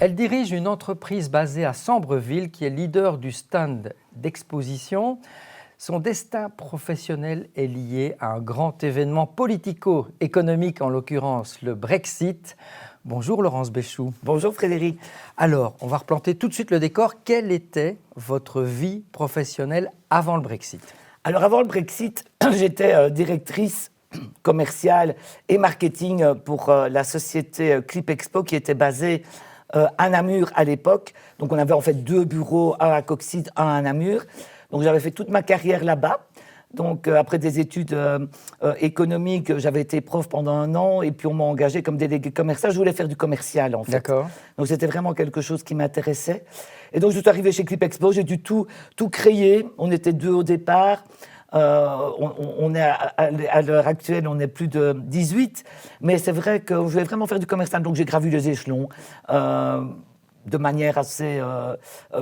Elle dirige une entreprise basée à Sambreville qui est leader du stand d'exposition. Son destin professionnel est lié à un grand événement politico-économique, en l'occurrence le Brexit. Bonjour Laurence Béchoux. Bonjour Frédéric. Alors, on va replanter tout de suite le décor. Quelle était votre vie professionnelle avant le Brexit ? Alors avant le Brexit, j'étais directrice commerciale et marketing pour la société Clip Expo qui était basée à Namur à l'époque. Donc on avait en fait 2 bureaux, un à Coxyde, un à Namur. Donc j'avais fait toute ma carrière là-bas. Donc après des études économiques, j'avais été prof pendant 1 an et puis on m'a engagé comme délégué commercial. Je voulais faire du commercial en fait. D'accord. Donc c'était vraiment quelque chose qui m'intéressait. Et donc je suis arrivé chez Clip Expo, j'ai dû tout créer. On était 2 au départ. On est à l'heure actuelle, on est plus de 18. Mais c'est vrai que je voulais vraiment faire du commercial. Donc j'ai gravi les échelons. De manière assez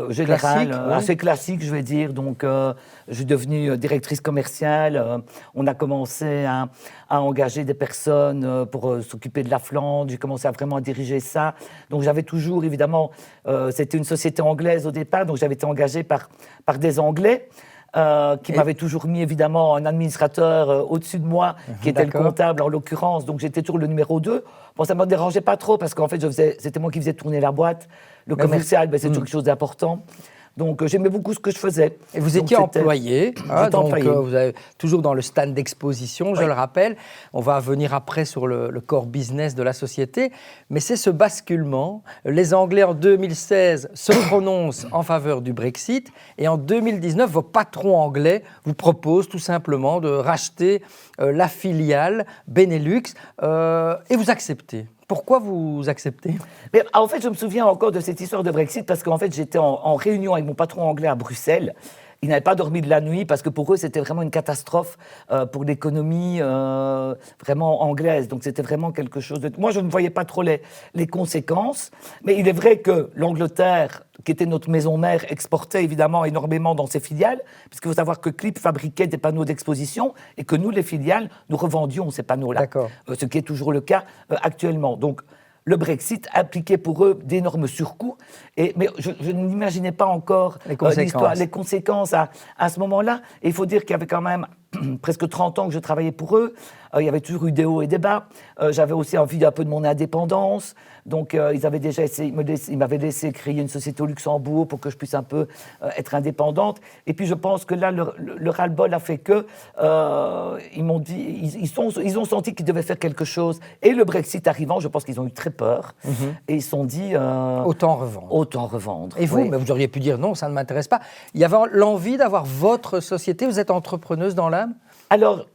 générale, Classique, oui. assez classique, je vais dire. Donc, je suis devenue directrice commerciale. On a commencé à engager des personnes pour s'occuper de la Flandre. J'ai commencé à vraiment diriger ça. Donc, j'avais toujours, évidemment, c'était une société anglaise au départ, donc j'avais été engagée par des Anglais. Qui m'avait toujours mis évidemment un administrateur au-dessus de moi, qui était le comptable en l'occurrence, donc j'étais toujours le numéro 2. Bon, ça ne me dérangeait pas trop parce qu'en fait, c'était moi qui faisais tourner la boîte. Le commercial, c'est toujours quelque chose d'important. Donc j'aimais beaucoup ce que je faisais. Et vous étiez employé, vous êtes toujours dans le stand d'exposition, je le rappelle. On va venir après sur le core business de la société. Mais c'est ce basculement. Les Anglais en 2016 se prononcent en faveur du Brexit et en 2019, vos patrons anglais vous proposent tout simplement de racheter la filiale Benelux et vous acceptez. Pourquoi vous acceptez ? Mais, en fait, je me souviens encore de cette histoire de Brexit parce qu'en fait, j'étais en réunion avec mon patron anglais à Bruxelles. Ils n'avaient pas dormi de la nuit parce que pour eux, c'était vraiment une catastrophe pour l'économie vraiment anglaise. Donc, c'était vraiment quelque chose de... Moi, je ne voyais pas trop les conséquences. Mais il est vrai que l'Angleterre, qui était notre maison mère, exportait évidemment énormément dans ses filiales, puisqu'il faut savoir que Clip fabriquait des panneaux d'exposition et que nous, les filiales, nous revendions ces panneaux-là. Ce qui est toujours le cas actuellement. Donc, le Brexit impliquait pour eux d'énormes surcoûts, mais je n'imaginais pas encore les conséquences à ce moment-là. Et il faut dire qu'il y avait quand même presque 30 ans que je travaillais pour eux. Il y avait toujours eu des hauts et des bas. J'avais aussi envie un peu de mon indépendance. Donc, ils avaient déjà essayé, ils m'avaient laissé créer une société au Luxembourg pour que je puisse un peu être indépendante. Et puis, je pense que là, le ras-le-bol a fait que ils m'ont dit, ils ont senti qu'ils devaient faire quelque chose. Et le Brexit arrivant, je pense qu'ils ont eu très peur. Et ils se sont dit... autant revendre. Autant revendre. Et vous, mais vous auriez pu dire non, ça ne m'intéresse pas. Il y avait l'envie d'avoir votre société. Vous êtes entrepreneuse dans l'âme ? Alors,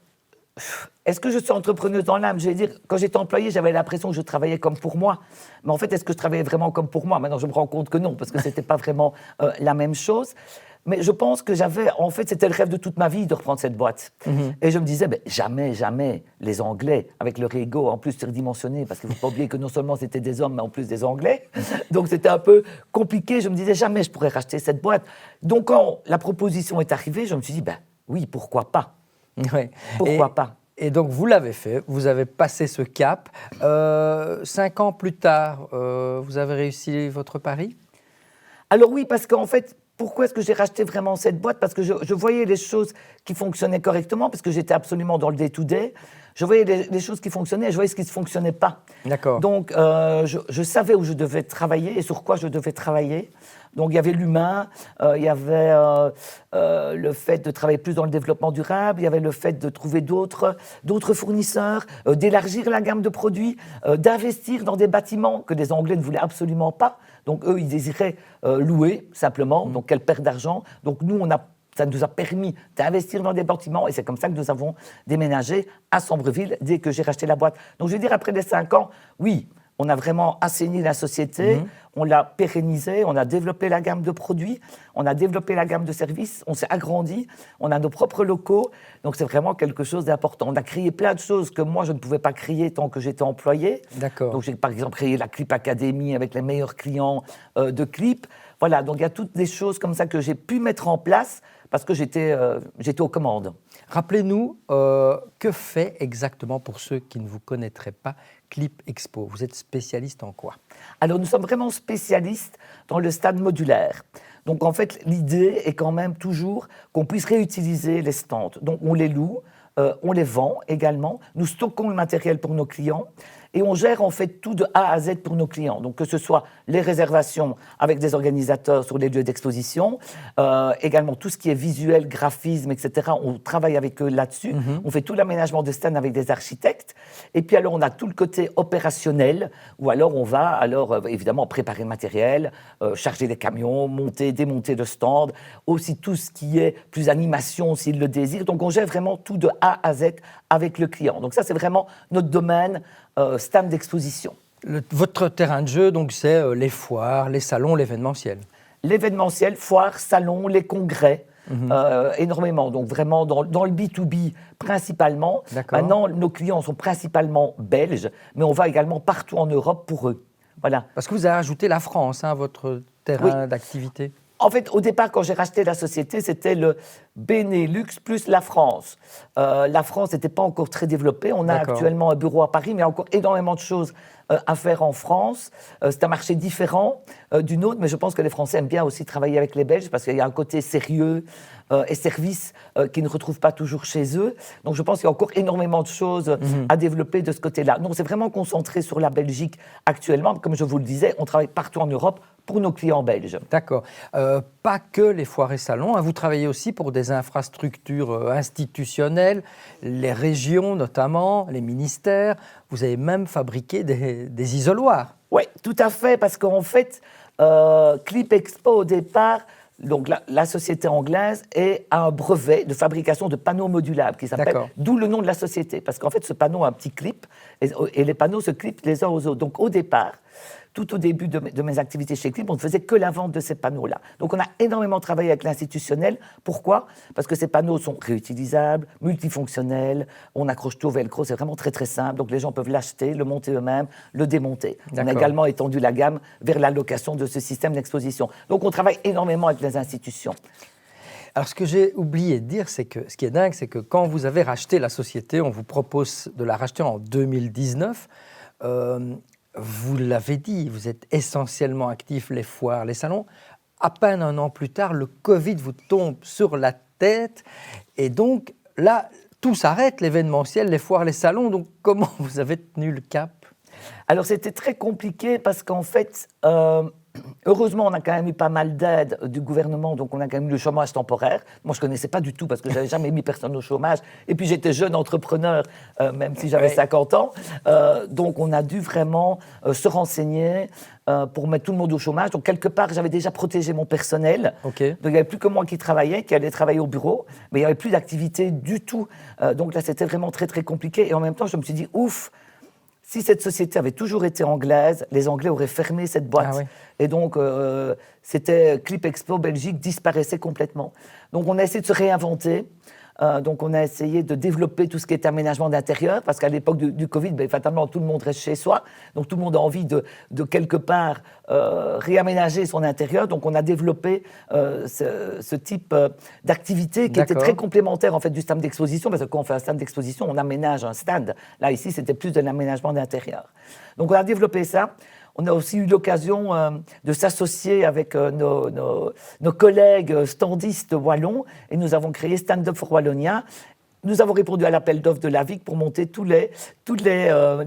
est-ce que je suis entrepreneuse dans l'âme ? Je vais dire, quand j'étais employée, j'avais l'impression que je travaillais comme pour moi. Mais en fait, est-ce que je travaillais vraiment comme pour moi ? Maintenant, je me rends compte que non, parce que ce n'était pas vraiment la même chose. Mais je pense que en fait, c'était le rêve de toute ma vie de reprendre cette boîte. Et je me disais, jamais les Anglais, avec leur ego en plus surdimensionné, parce qu'il ne faut pas oublier que non seulement c'était des hommes, mais en plus des Anglais. Donc c'était un peu compliqué. Je me disais, jamais je pourrais racheter cette boîte. Donc quand la proposition est arrivée, je me suis dit, oui, pourquoi pas ? Ouais. Pourquoi pas ? Et donc, vous l'avez fait, vous avez passé ce cap. 5 ans plus tard, vous avez réussi votre pari ? Alors oui, parce qu'en fait, pourquoi est-ce que j'ai racheté vraiment cette boîte ? Parce que je voyais les choses qui fonctionnaient correctement, parce que j'étais absolument dans le day-to-day. Je voyais les choses qui fonctionnaient et je voyais ce qui ne fonctionnait pas. D'accord. Donc, je savais où je devais travailler et sur quoi je devais travailler. Donc, il y avait l'humain, il y avait le fait de travailler plus dans le développement durable, il y avait le fait de trouver d'autres fournisseurs, d'élargir la gamme de produits, d'investir dans des bâtiments que les Anglais ne voulaient absolument pas. Donc, eux, ils désiraient louer, simplement. Donc, quelle perte d'argent. Donc, nous, ça nous a permis d'investir dans des bâtiments et c'est comme ça que nous avons déménagé à Sambreville dès que j'ai racheté la boîte. Donc, je veux dire, après les 5 ans, oui, on a vraiment assaini la société, on l'a pérennisée, on a développé la gamme de produits, on a développé la gamme de services, on s'est agrandi, on a nos propres locaux. Donc, c'est vraiment quelque chose d'important. On a créé plein de choses que moi, je ne pouvais pas créer tant que j'étais employé. D'accord. Donc, j'ai par exemple créé la Clip Academy avec les meilleurs clients de Clip. Voilà, donc il y a toutes des choses comme ça que j'ai pu mettre en place parce que j'étais aux commandes. Rappelez-nous, que fait exactement, pour ceux qui ne vous connaîtraient pas, Clip Expo. Vous êtes spécialiste en quoi? Alors, nous sommes vraiment spécialistes dans le stand modulaire. Donc, en fait, l'idée est quand même toujours qu'on puisse réutiliser les stands. Donc, on les loue, on les vend également. Nous stockons le matériel pour nos clients et on gère en fait tout de A à Z pour nos clients. Donc, que ce soit les réservations avec des organisateurs sur les lieux d'exposition, également tout ce qui est visuel, graphisme, etc. On travaille avec eux là-dessus. On fait tout l'aménagement de stand avec des architectes. Et puis, alors, on a tout le côté opérationnel où alors on va, évidemment, préparer le matériel, charger les camions, monter, démonter le stand, aussi tout ce qui est plus animation s'il le désire. Donc, on gère vraiment tout de A à Z avec le client. Donc, ça, c'est vraiment notre domaine stand d'exposition. Votre terrain de jeu, donc, c'est les foires, les salons, l'événementiel. L'événementiel, foires, salons, les congrès, énormément. Donc vraiment dans le B2B principalement. Maintenant, nos clients sont principalement belges, mais on va également partout en Europe pour eux. Voilà. Parce que vous avez ajouté la France, à votre terrain d'activité. En fait, au départ, quand j'ai racheté la société, c'était le Benelux plus la France. La France n'était pas encore très développée. On a actuellement un bureau à Paris, mais il y a encore énormément de choses à faire en France. C'est un marché différent du nôtre, mais je pense que les Français aiment bien aussi travailler avec les Belges parce qu'il y a un côté sérieux et service qu'ils ne retrouvent pas toujours chez eux. Donc, je pense qu'il y a encore énormément de choses à développer de ce côté-là. Donc, c'est vraiment concentré sur la Belgique actuellement. Comme je vous le disais, on travaille partout en Europe pour nos clients belges. D'accord. Pas que les foires et salons, vous travaillez aussi pour des infrastructures institutionnelles, les régions notamment, les ministères. Vous avez même fabriqué des isoloirs. Oui, tout à fait, parce qu'en fait, Clip Expo, au départ, donc la société anglaise a un brevet de fabrication de panneaux modulables qui s'appelle, d'où le nom de la société, parce qu'en fait, ce panneau a un petit clip et les panneaux se clipent les uns aux autres. Donc, au départ, tout au début de mes activités chez Clip, on ne faisait que la vente de ces panneaux-là. Donc, on a énormément travaillé avec l'institutionnel. Pourquoi ? Parce que ces panneaux sont réutilisables, multifonctionnels, on accroche tout au velcro, c'est vraiment très, très simple. Donc, les gens peuvent l'acheter, le monter eux-mêmes, le démonter. On a également étendu la gamme vers la location de ce système d'exposition. Donc, on travaille énormément avec les institutions. Alors, ce que j'ai oublié de dire, c'est que ce qui est dingue, c'est que quand vous avez racheté la société, on vous propose de la racheter en 2019. Vous l'avez dit, vous êtes essentiellement actif les foires, les salons. À peine un an plus tard, le Covid vous tombe sur la tête. Et donc, là, tout s'arrête, l'événementiel, les foires, les salons. Donc, comment vous avez tenu le cap ? Alors, c'était très compliqué parce qu'en fait, heureusement, on a quand même eu pas mal d'aide du gouvernement, donc on a quand même eu le chômage temporaire. Moi, je ne connaissais pas du tout parce que je n'avais jamais mis personne au chômage. Et puis, j'étais jeune entrepreneur, même si j'avais 50 ans. Donc, on a dû vraiment se renseigner pour mettre tout le monde au chômage. Donc, quelque part, j'avais déjà protégé mon personnel. Donc, il n'y avait plus que moi qui travaillais, qui allait travailler au bureau. Mais il n'y avait plus d'activité du tout. Donc là, c'était vraiment très, très compliqué. Et en même temps, je me suis dit, ouf, si cette société avait toujours été anglaise, les Anglais auraient fermé cette boîte. Et donc, c'était Clip Expo Belgique disparaissait complètement. Donc, on a essayé de se réinventer. Donc, on a essayé de développer tout ce qui est aménagement d'intérieur, parce qu'à l'époque du Covid, fatalement, tout le monde reste chez soi. Donc, tout le monde a envie de quelque part réaménager son intérieur. Donc, on a développé ce type d'activité qui était très complémentaire en fait, du stand d'exposition, parce que quand on fait un stand d'exposition, on aménage un stand. Là, ici, c'était plus de l'aménagement d'intérieur. Donc, on a développé ça. On a aussi eu l'occasion de s'associer avec nos collègues standistes wallons et nous avons créé Stand Up for Wallonia. Nous avons répondu à l'appel d'offres de l'AVIC pour monter tous les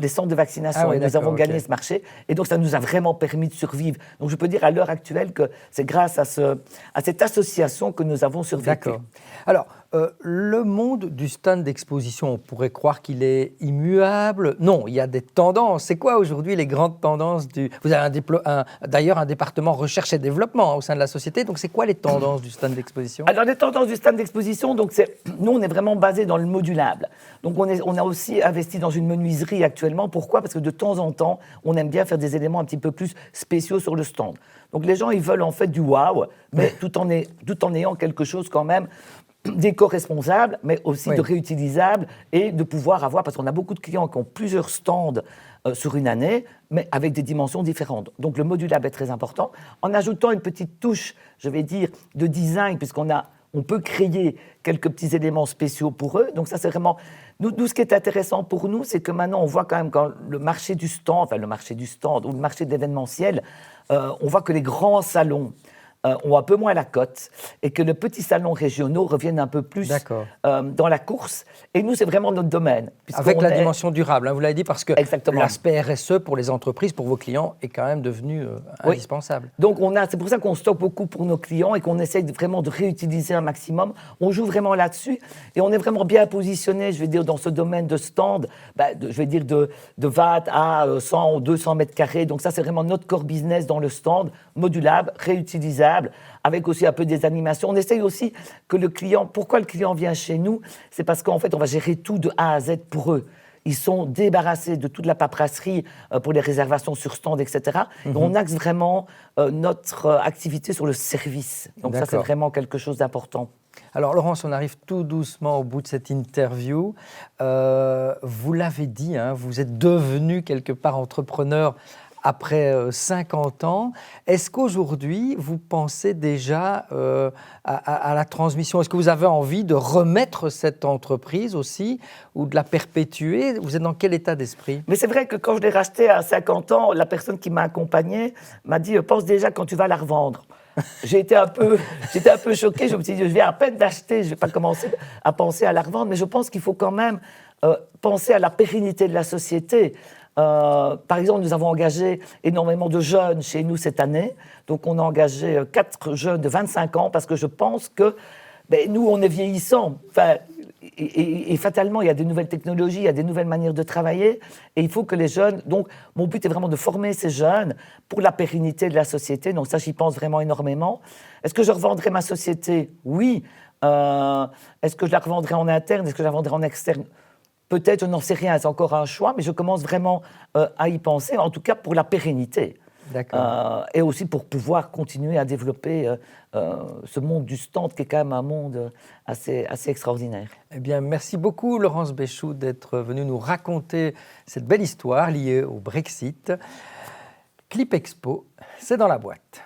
centres de vaccination et nous avons gagné ce marché. Et donc, ça nous a vraiment permis de survivre. Donc, je peux dire à l'heure actuelle que c'est grâce à cette association que nous avons survécu. D'accord. Alors, le monde du stand d'exposition, on pourrait croire qu'il est immuable. Non, il y a des tendances. C'est quoi aujourd'hui les grandes tendances Vous avez d'ailleurs un département recherche et développement au sein de la société. Donc, c'est quoi les tendances du stand d'exposition ? Alors, les tendances du stand d'exposition, donc nous, on est vraiment basé dans le modulable. Donc, on a aussi investi dans une menuiserie actuellement. Pourquoi ? Parce que de temps en temps, on aime bien faire des éléments un petit peu plus spéciaux sur le stand. Donc, les gens, ils veulent en fait du wow, mais tout en ayant quelque chose quand même d'éco-responsable, mais aussi de réutilisable et de pouvoir avoir, parce qu'on a beaucoup de clients qui ont plusieurs stands sur une année, mais avec des dimensions différentes. Donc le modulable est très important, en ajoutant une petite touche, je vais dire, de design, puisqu'on a on peut créer quelques petits éléments spéciaux pour eux. Donc ça, c'est vraiment... Nous, ce qui est intéressant pour nous, c'est que maintenant, on voit quand même quand le marché du stand ou le marché de l'événementiel, on voit que les grands salons ont un peu moins la cote et que les petits salons régionaux reviennent un peu plus dans la course. Et nous, c'est vraiment notre domaine. Avec la dimension durable, hein, vous l'avez dit, parce que l'aspect RSE pour les entreprises, pour vos clients, est quand même devenu indispensable. Donc, c'est pour ça qu'on stocke beaucoup pour nos clients et qu'on essaye vraiment de réutiliser un maximum. On joue vraiment là-dessus et on est vraiment bien positionné, je vais dire, dans ce domaine de stand, je vais dire de 20 à 100 ou 200 mètres carrés. Donc ça, c'est vraiment notre core business dans le stand, modulable, réutilisable, avec aussi un peu des animations. On essaye aussi que le client, pourquoi le client vient chez nous, c'est parce qu'en fait, on va gérer tout de A à Z pour eux. Ils sont débarrassés de toute la paperasserie pour les réservations sur stand, etc. Et on axe vraiment notre activité sur le service. Donc ça, c'est vraiment quelque chose d'important. Alors Laurence, on arrive tout doucement au bout de cette interview. Vous l'avez dit, hein, vous êtes devenu quelque part entrepreneur après 50 ans. Est-ce qu'aujourd'hui, vous pensez déjà à la transmission? Est-ce que vous avez envie de remettre cette entreprise aussi ou de la perpétuer? Vous êtes dans quel état d'esprit? Mais c'est vrai que quand je l'ai racheté à 50 ans, la personne qui m'a accompagné m'a dit « pense déjà quand tu vas la revendre ». J'étais un peu choqué, je me suis dit, je viens à peine d'acheter, je ne vais pas commencer à penser à la revendre, mais je pense qu'il faut quand même penser à la pérennité de la société. Par exemple, nous avons engagé énormément de jeunes chez nous cette année, donc on a engagé 4 jeunes de 25 ans, parce que je pense que nous, on est vieillissants. Enfin, et fatalement, il y a des nouvelles technologies, il y a des nouvelles manières de travailler, et il faut que les jeunes... Donc, mon but est vraiment de former ces jeunes pour la pérennité de la société, donc ça, j'y pense vraiment énormément. Est-ce que je revendrai ma société? Oui. Est-ce que je la revendrai en interne? Est-ce que je la vendrai en externe? Peut-être, je n'en sais rien, c'est encore un choix, mais je commence vraiment à y penser, en tout cas pour la pérennité. Et aussi pour pouvoir continuer à développer ce monde du stand qui est quand même un monde assez extraordinaire. Eh bien, merci beaucoup Laurence Béchoux d'être venue nous raconter cette belle histoire liée au Brexit. Clip Expo, c'est dans la boîte.